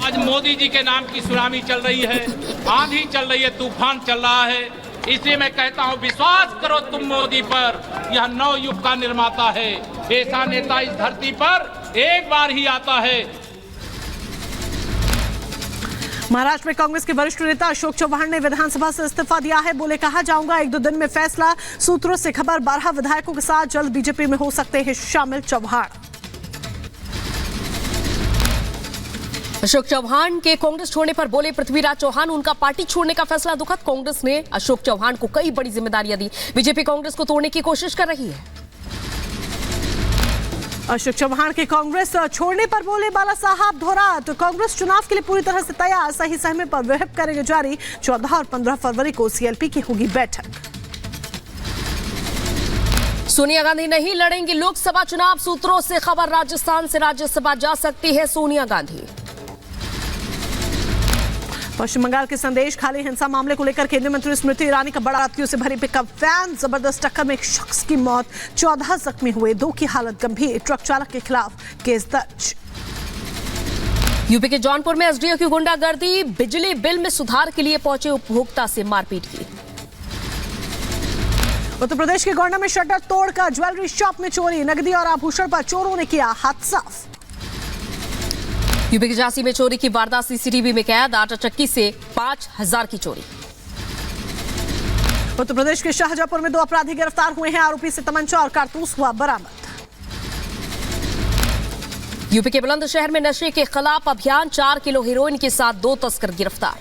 आज मोदी जी के नाम की सुनामी चल रही है, आंधी चल रही है, तूफान चल रहा है। इसलिए मैं कहता हूं, विश्वास करो तुम मोदी पर। यह नव युग का निर्माता है। ऐसा नेता इस धरती पर एक बार ही आता है। महाराष्ट्र में कांग्रेस के वरिष्ठ नेता अशोक चव्हाण ने विधानसभा से इस्तीफा दिया है। बोले, कहा जाऊंगा 1-2 दिन में फैसला। सूत्रों से खबर 12 विधायकों के साथ जल्द बीजेपी में हो सकते हैं शामिल चव्हाण। अशोक चव्हाण के कांग्रेस छोड़ने पर बोले पृथ्वीराज चौहान, उनका पार्टी छोड़ने का फैसला दुखद। कांग्रेस ने अशोक चव्हाण को कई बड़ी जिम्मेदारियां दी। बीजेपी कांग्रेस को तोड़ने की कोशिश कर रही है। अशोक चव्हाण के कांग्रेस छोड़ने पर बोले बाला साहब धोराट, कांग्रेस चुनाव के लिए पूरी तरह से तैयार। सही समय पर व्हिप करेंगे जारी। 14 और 15 फरवरी को सीएलपी की होगी बैठक। सोनिया गांधी नहीं लड़ेंगी लोकसभा चुनाव। सूत्रों से खबर, राजस्थान से राज्यसभा जा सकती है सोनिया गांधी। पश्चिम बंगाल के संदेश खाली हिंसा मामले को लेकर केंद्रीय मंत्री स्मृति ईरानी का बड़ा हाथियों से भरी पिकअप वैन, जबरदस्त टक्कर में एक शख्स की मौत, 14 जख्मी हुए, 2 की हालत गंभीर। ट्रक चालक के खिलाफ केस दर्ज। यूपी के जौनपुर में एसडीओ की गुंडागर्दी, बिजली बिल में सुधार के लिए पहुंचे उपभोक्ता से मारपीट की। उत्तर प्रदेश के गोंडा में शटर तोड़कर ज्वेलरी शॉप में चोरी, नकदी और आभूषण पर चोरों ने किया हाथ साफ। यूपी के झांसी में चोरी की वारदात सीसीटीवी में कैद, आटा चक्की से 5000 की चोरी। उत्तर प्रदेश के शाहजहांपुर में 2 अपराधी गिरफ्तार हुए हैं। आरोपी से तमंचा और कारतूस हुआ बरामद। यूपी के बुलंदशहर में नशे के खिलाफ अभियान, 4 किलो हेरोइन के साथ 2 तस्कर गिरफ्तार।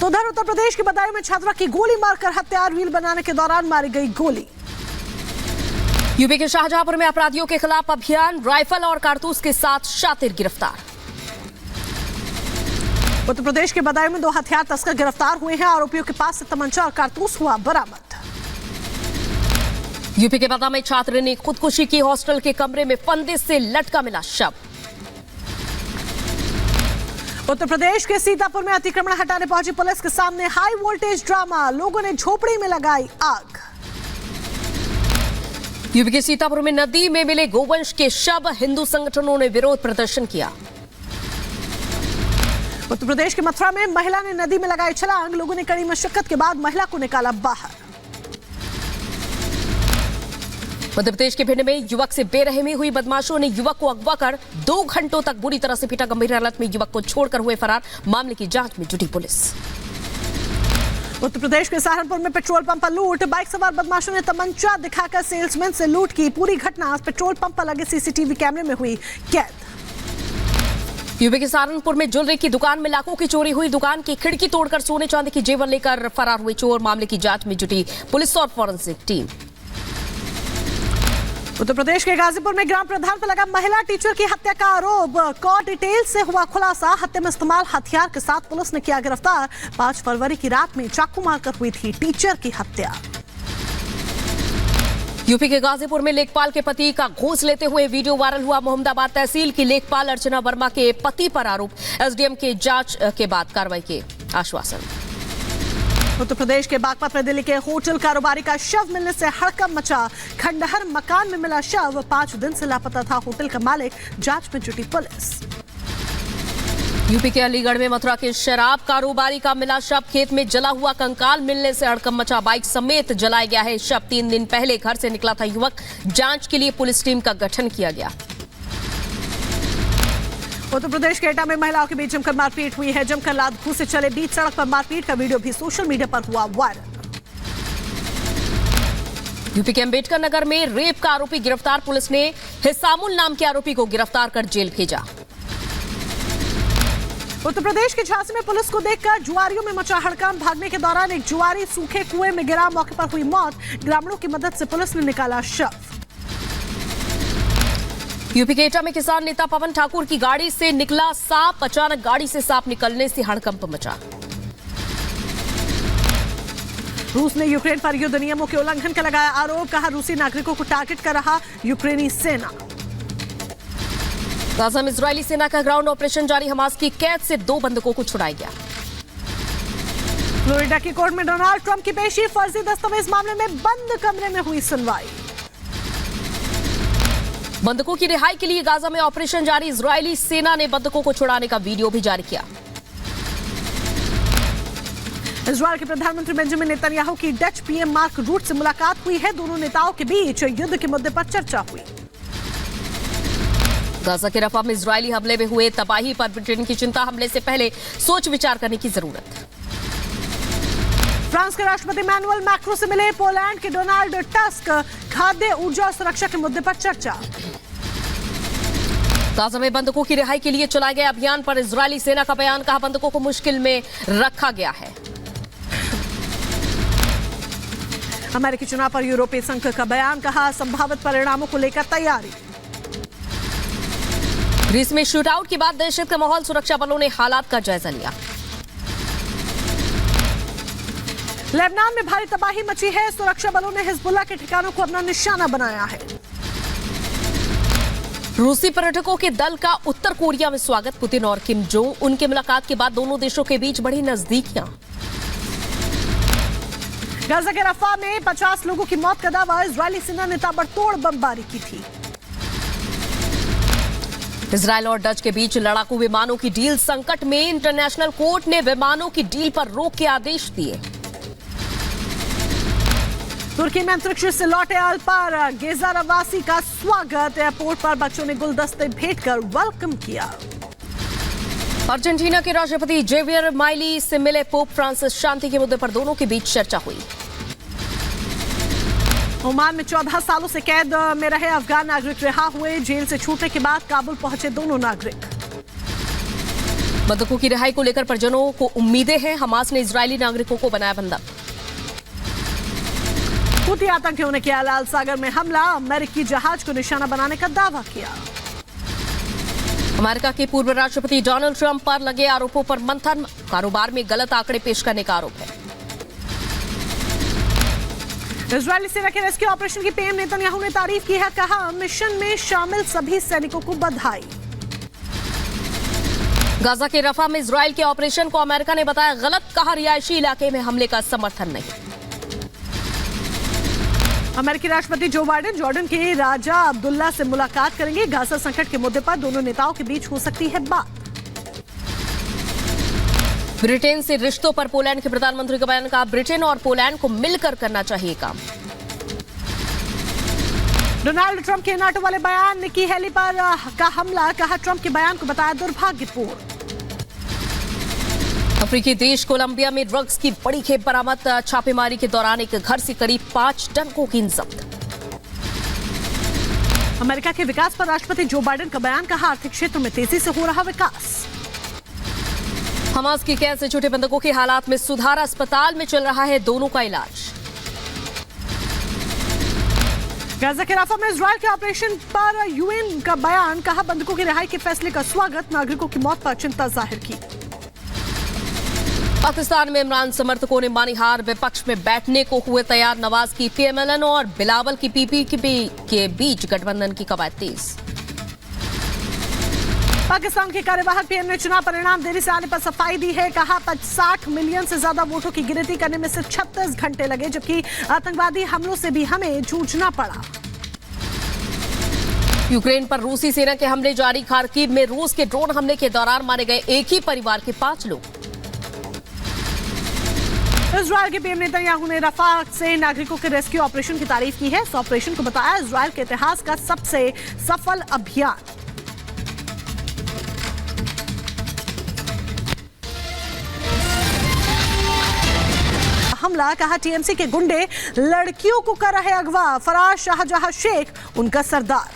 तो उधर उत्तर प्रदेश के बदायूं में छात्रा की गोली मारकर हत्या, रील बनाने के दौरान मारी गई गोली। यूपी के शाहजहांपुर में अपराधियों के खिलाफ अभियान, राइफल और कारतूस के साथ शातिर गिरफ्तार। उत्तर प्रदेश के बदायूं में 2 हथियार तस्कर गिरफ्तार हुए हैं। आरोपियों के पास से तमंचा और कारतूस हुआ बरामद। यूपी के बदा में छात्र ने खुदकुशी की, हॉस्टल के कमरे में फंदे से लटका मिला शव। उत्तर प्रदेश के सीतापुर में अतिक्रमण हटाने पहुंची पुलिस के सामने हाई वोल्टेज ड्रामा, लोगों ने झोपड़ी में लगाई आग। यूपी के सीतापुर में नदी में मिले गोवंश के शव, हिंदू संगठनों ने विरोध प्रदर्शन किया। उत्तर प्रदेश के मथुरा में महिला ने नदी में लगाई छलांग, लोगों ने कड़ी मशक्कत के बाद महिला को निकाला बाहर। मध्य प्रदेश के भिंड में युवक से बेरहमी हुई, बदमाशों ने युवक को अगवा कर 2 घंटों तक बुरी तरह से पीटा। गंभीर हालत में युवक को छोड़कर हुए फरार, मामले की जांच में जुटी पुलिस। उत्तर प्रदेश के सहारनपुर में पेट्रोल पंप पर लूट, बाइक सवार बदमाशों ने तमंचा दिखाकर सेल्समैन से लूट की। पूरी घटना पेट्रोल पंप पर लगे सीसीटीवी कैमरे में हुई कैद। यूपी के सहारनपुर में ज्वेलरी की दुकान में लाखों की चोरी हुई, दुकान की खिड़की तोड़कर सोने चांदी की जेवर लेकर फरार हुए चोर, मामले की जांच में जुटी पुलिस और फॉरेंसिक टीम। उत्तर प्रदेश के गाजीपुर में ग्राम प्रधान पर लगा महिला टीचर की हत्या का आरोप, कॉल डिटेल से हुआ खुलासा। हत्या में इस्तेमाल हथियार के साथ पुलिस ने किया गिरफ्तार। 5 फरवरी की रात में चाकू मारकर हुई थी टीचर की हत्या। यूपी के गाजीपुर में लेखपाल के पति का घूस लेते हुए वीडियो वायरल हुआ। मोहम्मदाबाद तहसील की लेखपाल अर्चना वर्मा के पति पर आरोप, एसडीएम के जांच के बाद कार्रवाई के आश्वासन। उत्तर प्रदेश के बागपत में दिल्ली के होटल कारोबारी का शव मिलने से हड़कंप मचा। खंडहर मकान में मिला शव, 5 दिन से लापता था होटल का मालिक, जांच में जुटी पुलिस। यूपी के अलीगढ़ में मथुरा के शराब कारोबारी का मिला शव, खेत में जला हुआ कंकाल मिलने से हड़कंप मचा। बाइक समेत जलाया गया है शव। 3 दिन पहले घर से निकला था युवक, जांच के लिए पुलिस टीम का गठन किया गया। उत्तर प्रदेश के एटा में महिलाओं के बीच जमकर मारपीट हुई है। जमकर लात घूंस से चले बीच सड़क पर मारपीट का वीडियो भी सोशल मीडिया पर हुआ वायरल। यूपी के अंबेडकर नगर में रेप का आरोपी गिरफ्तार, पुलिस ने हिसामुल नाम के आरोपी को गिरफ्तार कर जेल भेजा। उत्तर प्रदेश के झांसी में पुलिस को देखकर जुआरियों में मचा हड़कंप, भागने के दौरान एक जुआरी सूखे कुएं में गिरा, मौके पर हुई मौत। ग्रामीणों की मदद से पुलिस ने निकाला शव। यूपी के एटा में किसान नेता पवन ठाकुर की गाड़ी से निकला सांप, अचानक गाड़ी से सांप निकलने से हड़कंप मचा। रूस ने यूक्रेन पर युद्ध नियमों के उल्लंघन का लगाया आरोप, कहा रूसी नागरिकों को टारगेट कर रहा यूक्रेनी सेना। गाजा में इजरायली सेना का ग्राउंड ऑपरेशन जारी, हमास की कैद से 2 बंधकों को छुड़ाया गया। फ्लोरिडा की कोर्ट में डोनाल्ड ट्रंप की पेशी, फर्जी दस्तावेज मामले में बंद कमरे में हुई सुनवाई। बंधकों की रिहाई के लिए गाजा में ऑपरेशन जारी। इजरायली सेना ने बंधकों को छुड़ाने का वीडियो भी जारी किया। इजरायल के प्रधानमंत्री बेंजामिन नेतन्याहू की डच पीएम मार्क रूट से मुलाकात हुई है। दोनों नेताओं के बीच युद्ध के मुद्दे पर चर्चा हुई। गाजा के रफा में इजरायली हमले में हुए तबाही पर ब्रिटेन की चिंता। हमले से पहले सोच विचार करने की जरूरत। फ्रांस के राष्ट्रपति इमैनुअल मैक्रों से मिले पोलैंड के डोनाल्ड टस्क। खाद्य, ऊर्जा और सुरक्षा के मुद्दे पर चर्चा। गाजा में बंधकों की रिहाई के लिए चलाए गए अभियान पर इजरायली सेना का बयान। कहा, बंधकों को मुश्किल में रखा गया है। अमेरिकी चुनाव पर यूरोपीय संघ का बयान। कहा, संभावित परिणामों को लेकर तैयारी। ग्रीस में शूटआउट के बाद दहशत का माहौल। सुरक्षा बलों ने हालात का जायजा लिया। लेबनान में भारी तबाही मची है। सुरक्षा बलों ने हिजबुल्लाह के ठिकानों को अपना निशाना बनाया है। रूसी पर्यटकों के दल का उत्तर कोरिया में स्वागत। पुतिन और किम जोंग उन की मुलाकात के बाद दोनों देशों के बीच बढ़ी नजदीकियां। गाजा के रफा में 50 लोगों की मौत का दावा। इजरायली सेना ने ताबड़तोड़ बमबारी की थी। इजरायल और डच के बीच लड़ाकू विमानों की डील संकट में। इंटरनेशनल कोर्ट ने विमानों की डील पर रोक के आदेश दिए। तुर्की में अंतरिक्ष से लौटे अल्पार गेजा रवासी का स्वागत। एयरपोर्ट पर बच्चों ने गुलदस्ते भेंट कर वेलकम किया। अर्जेंटीना के राष्ट्रपति जेवियर माइली से मिले पोप फ्रांसिस। शांति के मुद्दे पर दोनों के बीच चर्चा हुई। ओमान में 14 सालों से कैद में रहे अफगान नागरिक रिहा हुए। जेल से छूटने के बाद काबुल पहुंचे दोनों नागरिक। बंधकों की रिहाई को लेकर परिजनों को उम्मीदें हैं। हमास ने इजरायली नागरिकों को बनाया बंधक। हुती आतंकियों ने किया लाल सागर में हमला। अमेरिकी जहाज को निशाना बनाने का दावा किया। अमेरिका के पूर्व राष्ट्रपति डोनाल्ड ट्रंप पर लगे आरोपों पर मंथन। कारोबार में गलत आंकड़े पेश करने का आरोप है। इजरायली सेना के रेस्क्यू ऑपरेशन की पीएम नेतन्याहू ने तारीफ की है। कहा, मिशन में शामिल सभी सैनिकों को बधाई। गाजा के रफा में इजरायल के ऑपरेशन को अमेरिका ने बताया गलत। कहा, रिहायशी इलाके में हमले का समर्थन नहीं। अमेरिकी राष्ट्रपति जो बाइडेन जॉर्डन के राजा अब्दुल्ला से मुलाकात करेंगे। गाजा संकट के मुद्दे पर दोनों नेताओं के बीच हो सकती है बात। ब्रिटेन से रिश्तों पर पोलैंड के प्रधानमंत्री का बयान। कहा, ब्रिटेन और पोलैंड को मिलकर करना चाहिए काम। डोनाल्ड ट्रंप के नाटो वाले बयान। निकी हेली पर का हमला। कहा, ट्रंप के बयान को बताया दुर्भाग्यपूर्ण। अफ्रीकी देश कोलंबिया में ड्रग्स की बड़ी खेप बरामद। छापेमारी के दौरान एक घर से करीब 5 टन कोकीन जब्त। अमेरिका के विकास पर राष्ट्रपति जो बाइडेन का बयान। कहा, आर्थिक क्षेत्र में तेजी से हो रहा विकास। हमास की कैद से छूटे बंधकों के हालात में सुधार। अस्पताल में चल रहा है दोनों का इलाज। गाजा के राफा में इजरायल के ऑपरेशन पर यूएन का बयान। कहा, बंधकों की रिहाई के फैसले का स्वागत। नागरिकों की मौत पर चिंता जाहिर की। पाकिस्तान में इमरान समर्थकों ने मानी हार। विपक्ष में बैठने को हुए तैयार। नवाज की पीएमएलएन और बिलावल की पीपीपी के बीच गठबंधन की कवायद तेज। पाकिस्तान के कार्यवाहक पीएम ने चुनाव परिणाम देरी से आने पर सफाई दी है। कहा, 60 मिलियन से ज्यादा वोटों की गिनती करने में सिर्फ 36 घंटे लगे, जबकि आतंकवादी हमलों से भी हमें जूझना पड़ा। यूक्रेन पर रूसी सेना के हमले जारी। खार्किव में रूस के ड्रोन हमले के दौरान मारे गए एक ही परिवार के 5 लोग। इजरायल के पीएम नेतन्याहू ने रफा से नागरिकों के रेस्क्यू ऑपरेशन की तारीफ की है। इस ऑपरेशन को बताया इजरायल के इतिहास का सबसे सफल अभियान। हमला। कहा, टीएमसी के गुंडे लड़कियों को कर रहे अगवा। फरार शाहजहां शेख उनका सरदार।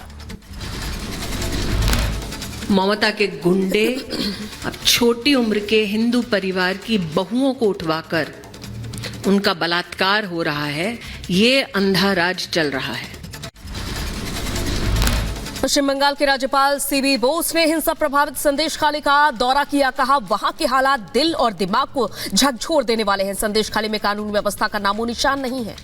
ममता के गुंडे अब छोटी उम्र के हिंदू परिवार की बहुओं को उठवाकर उनका बलात्कार हो रहा है। ये अंधा राज चल रहा है। पश्चिम बंगाल के राज्यपाल सीबी बोस ने हिंसा प्रभावित संदेशखाली का दौरा किया। कहा, वहां के हालात दिल और दिमाग को झकझोर देने वाले हैं। संदेशखाली में कानून व्यवस्था का नामो निशान नहीं है।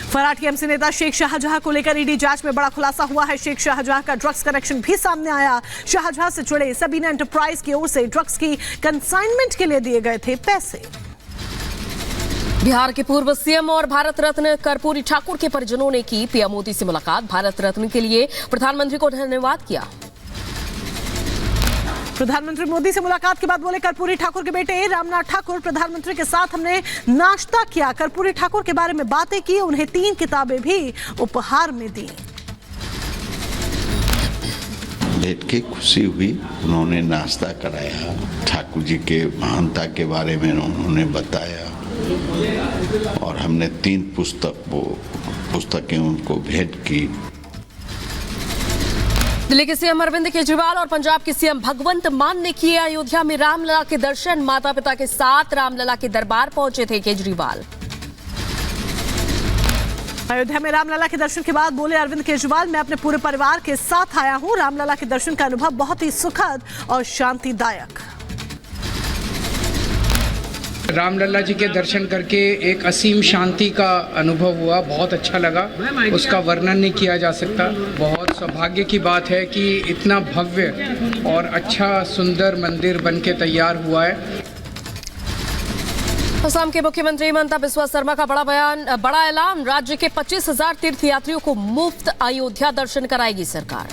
फरार टीएमसी नेता शेख शाहजहां को लेकर ईडी जांच में बड़ा खुलासा हुआ है। शेख शाहजहां का ड्रग्स कनेक्शन भी सामने आया। शाहजहां से जुड़े सबीना एंटरप्राइज की ओर से ड्रग्स की कंसाइनमेंट के लिए दिए गए थे पैसे। बिहार के पूर्व सीएम और भारत रत्न कर्पूरी ठाकुर के परिजनों ने की पीएम मोदी से मुलाकात। भारत रत्न के लिए प्रधानमंत्री को धन्यवाद किया। प्रधानमंत्री मोदी से मुलाकात के बाद बोले कर्पूरी ठाकुर के बेटे रामनाथ ठाकुर, प्रधानमंत्री के साथ हमने नाश्ता किया, कर्पूरी ठाकुर के बारे में बातें की, उन्हें 3 किताबें भी उपहार में दी। भेंट की खुशी हुई, उन्होंने नाश्ता कराया, ठाकुर जी के महानता के बारे में उन्होंने बताया और हमने 3 पुस्तकें उनको भेंट की। दिल्ली के सीएम अरविंद केजरीवाल और पंजाब के सीएम भगवंत मान ने किए अयोध्या में रामलला के दर्शन। माता पिता के साथ रामलला के दरबार पहुंचे थे केजरीवाल। अयोध्या में रामलला के दर्शन के बाद बोले अरविंद केजरीवाल, मैं अपने पूरे परिवार के साथ आया हूं। रामलला के दर्शन का अनुभव बहुत ही सुखद और शांतिदायक। रामलला जी के दर्शन करके एक असीम शांति का अनुभव हुआ, बहुत अच्छा लगा, उसका वर्णन नहीं किया जा सकता। बहुत सौभाग्य की बात है कि इतना भव्य और अच्छा सुंदर मंदिर बनके तैयार हुआ है। असम के मुख्यमंत्री हिमंता बिस्वा शर्मा का बड़ा ऐलान। राज्य के 25,000 तीर्थयात्रियों को मुफ्त अयोध्या दर्शन कराएगी सरकार।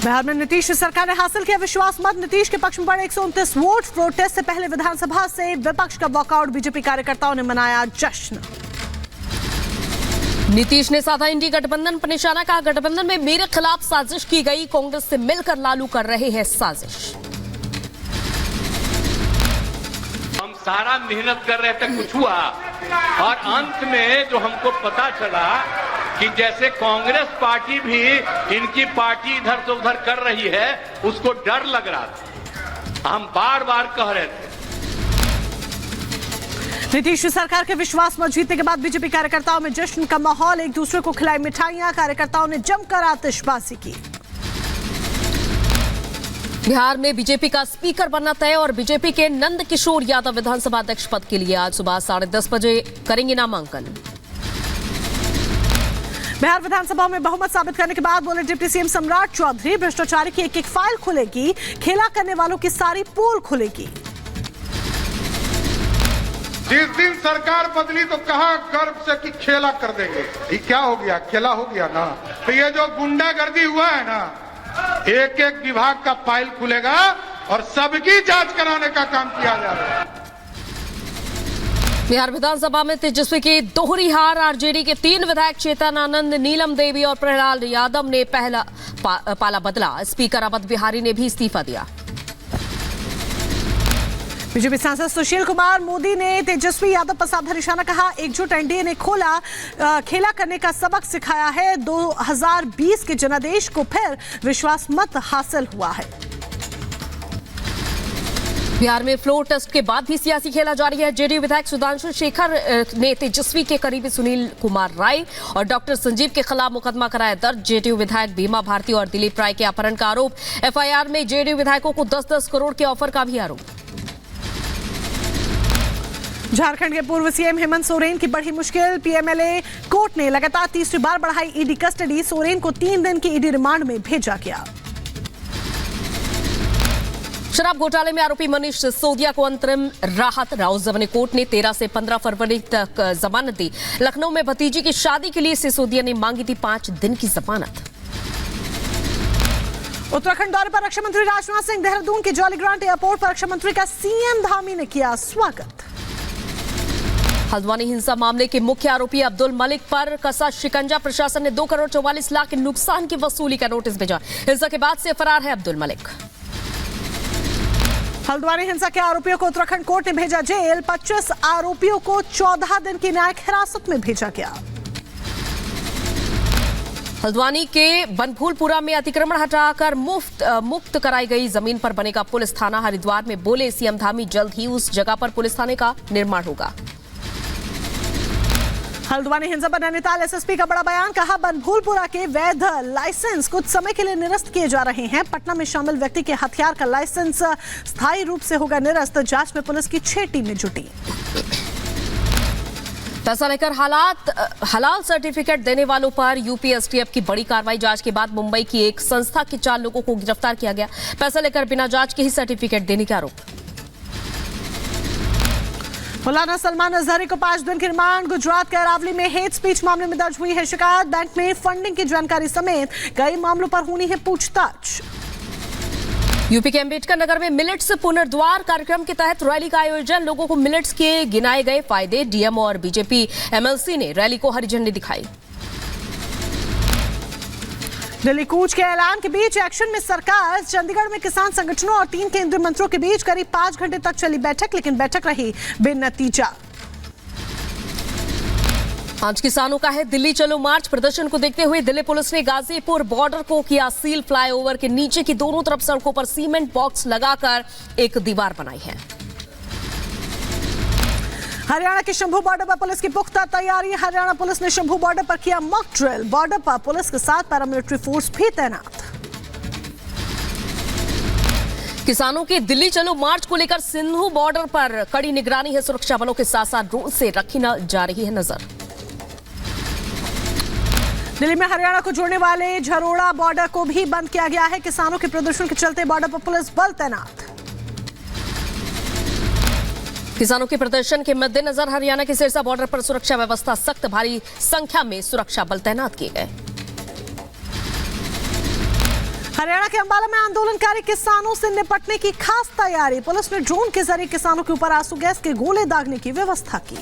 बिहार में नीतीश सरकार ने हासिल किया विश्वास मत। नीतीश के पक्ष में पड़े 129 वोट। प्रोटेस्ट से पहले विधानसभा से विपक्ष का वॉकआउट। बीजेपी कार्यकर्ताओं ने मनाया जश्न। नीतीश ने साधा इंडी गठबंधन पर निशाना, कहा गठबंधन में मेरे खिलाफ साजिश की गई, कांग्रेस से मिलकर लालू कर रहे हैं साजिश। हम सारा मेहनत कर रहे थे, कुछ हुआ और अंत में जो हमको पता चला कि जैसे कांग्रेस पार्टी भी इनकी पार्टी इधर से उधर कर रही है, उसको डर लग रहा था। हम बार बार कह रहे थे। नीतीश सरकार के विश्वास मत जीतने के बाद बीजेपी कार्यकर्ताओं में जश्न का माहौल। एक दूसरे को खिलाई मिठाइयां, कार्यकर्ताओं ने जमकर आतिशबाजी की। बिहार में बीजेपी का स्पीकर बनना तय और बीजेपी के नंद किशोर यादव विधानसभा अध्यक्ष पद के लिए आज सुबह 10:30 बजे करेंगे नामांकन। बिहार विधानसभा में बहुमत साबित करने के बाद बोले डिप्टी सीएम सम्राट चौधरी, भ्रष्टाचार की एक-एक फाइल खुलेगी, खेला करने वालों की सारी पोल खुलेगी। जिस दिन सरकार बदली तो कहा गर्व से कि खेला कर देंगे। ये क्या हो गया? खेला हो गया ना। तो ये जो गुंडागर्दी हुआ है ना, एक एक विभाग का फाइल खुलेगा और सबकी जांच कराने का काम किया जा रहा है। बिहार विधानसभा में तेजस्वी की दोहरी हार। आरजेडी के 3 विधायक चेतन आनंद, नीलम देवी और प्रहलाद यादव ने पाला बदला। स्पीकर अवध बिहारी ने भी इस्तीफा दिया। बीजेपी सांसद सुशील कुमार मोदी ने तेजस्वी यादव पर साधा निशाना, कहा एकजुट एनडीए ने खेला करने का सबक सिखाया है। 2020 के जनादेश को फिर विश्वास मत हासिल हुआ है। बिहार में फ्लोर टेस्ट के बाद भी सियासी खेला जारी है। जेडीयू विधायक सुधांशु शेखर ने तेजस्वी के करीबी सुनील कुमार राय और डॉक्टर संजीव के खिलाफ मुकदमा कराया दर्ज। जेडीयू विधायक भीमा भारती और दिलीप राय के अपहरण का आरोप। एफआईआर में जेडीयू विधायकों को 10-10 करोड़ के ऑफर का भी आरोप। झारखंड के पूर्व सीएम हेमंत सोरेन की बढ़ी मुश्किल। पीएमएलए कोर्ट ने लगातार तीसरी बार बढ़ाई ईडी कस्टडी। सोरेन को 3 दिन की ईडी रिमांड में भेजा गया। शराब घोटाले में आरोपी मनीष सिसोदिया को अंतरिम राहत। राउत जमानत कोर्ट ने 13 से 15 फरवरी तक जमानत दी। लखनऊ में भतीजी की शादी के लिए सिसोदिया ने मांगी थी 5 दिन की जमानत। उत्तराखंड दौरे पर रक्षा मंत्री राजनाथ सिंह। देहरादून के जॉली ग्रांट एयरपोर्ट पर रक्षा मंत्री का सीएम धामी ने किया स्वागत। हल्द्वानी हिंसा मामले के मुख्य आरोपी अब्दुल मलिक पर कसा शिकंजा। प्रशासन ने 2 करोड़ 44 लाख के नुकसान की वसूली का नोटिस भेजा। हिंसा के बाद से फरार है अब्दुल मलिक। हल्द्वानी हिंसा के आरोपियों को उत्तराखंड कोर्ट ने भेजा जेल। 25 आरोपियों को 14 दिन की न्यायिक हिरासत में भेजा गया। हल्द्वानी के बनभूलपुरा में अतिक्रमण हटाकर मुक्त कराई गई जमीन पर बनेगा पुलिस थाना। हरिद्वार में बोले सीएम धामी जल्द ही उस जगह पर पुलिस थाने का निर्माण होगा। हल्द्वानी हिंसा पर नैनीताल एसएसपी का बड़ा बयान, कहा बनभूलपुरा के वैध लाइसेंस कुछ समय के लिए निरस्त किए जा रहे हैं। पटना में शामिल व्यक्ति के हथियार का लाइसेंस स्थायी रूप से होगा निरस्त। जांच में पुलिस की 6 टीमें जुटी। पैसा लेकर हलाल सर्टिफिकेट देने वालों पर यूपी एसटीएफ की बड़ी कार्रवाई। जांच के बाद मुंबई की एक संस्था के 4 लोगों को गिरफ्तार किया गया। पैसा लेकर बिना जांच के ही सर्टिफिकेट देने के आरोप। मौलाना सलमान अजहरी को 5 दिन की रिमांड। गुजरात के अरावली में हेट स्पीच मामले में दर्ज हुई है शिकायत। बैंक में फंडिंग की जानकारी समेत कई मामलों पर होनी है पूछताछ। यूपी के अंबेडकर नगर में मिलेट्स पुनर्द्वार कार्यक्रम के तहत रैली का आयोजन। लोगों को मिलेट्स के गिनाए गए फायदे। डीएम और बीजेपी एमएलसी ने रैली को हरी झंडी दिखाई। दिल्ली कूच के ऐलान के बीच एक्शन में सरकार। चंडीगढ़ में किसान संगठनों और 3 केंद्रीय मंत्रियों के बीच करीब 5 घंटे तक चली बैठक, लेकिन बैठक रही बेनतीजा। आज किसानों का है दिल्ली चलो मार्च। प्रदर्शन को देखते हुए दिल्ली पुलिस ने गाजीपुर बॉर्डर को किया सील। फ्लाईओवर के नीचे की दोनों तरफ सड़कों पर सीमेंट बॉक्स लगाकर एक दीवार बनाई है। हरियाणा के शंभू बॉर्डर पर पुलिस की पुख्ता तैयारी। हरियाणा पुलिस ने शंभू बॉर्डर पर किया मॉक ड्रिल। बॉर्डर पर पुलिस के साथ पैरामिलिट्री फोर्स भी तैनात। किसानों के दिल्ली चलो मार्च को लेकर सिंधु बॉर्डर पर कड़ी निगरानी है। सुरक्षा बलों के साथ साथ ड्रोन से रखी जा रही है नजर। दिल्ली में हरियाणा को जोड़ने वाले झरोड़ा बॉर्डर को भी बंद किया गया है। किसानों के प्रदर्शन के चलते बॉर्डर पर पुलिस बल तैनात। किसानों के प्रदर्शन के मद्देनजर हरियाणा के सिरसा बॉर्डर पर सुरक्षा व्यवस्था सख्त। भारी संख्या में सुरक्षा बल तैनात किए गए। हरियाणा के अंबाला में आंदोलनकारी किसानों से निपटने की खास तैयारी। पुलिस ने ड्रोन के जरिए किसानों के ऊपर आंसू गैस के गोले दागने की व्यवस्था की।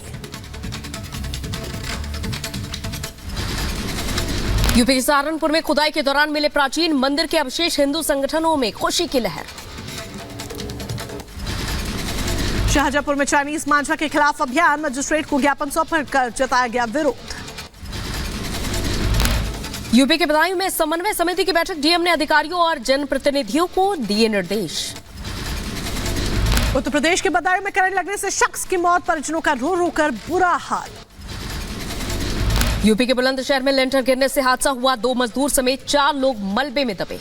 यूपी के सहारनपुर में खुदाई के दौरान मिले प्राचीन मंदिर के अवशेष। हिंदू संगठनों में खुशी की लहर। शाहजहांपुर में चाइनीज मांझा के खिलाफ अभियान। मजिस्ट्रेट को ज्ञापन सौंपकर जताया गया विरोध। यूपी के बदायूं में समन्वय समिति की बैठक। डीएम ने अधिकारियों और जनप्रतिनिधियों को दिए निर्देश। उत्तर प्रदेश के बदायूं में करंट लगने से शख्स की मौत। परिजनों का रो रो कर बुरा हाल। यूपी के बुलंदशहर में लेंटर गिरने से हादसा हुआ। 2 मजदूर समेत 4 लोग मलबे में दबे।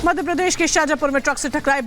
मध्य प्रदेश के शाहजहांपुर में ट्रक से टकराई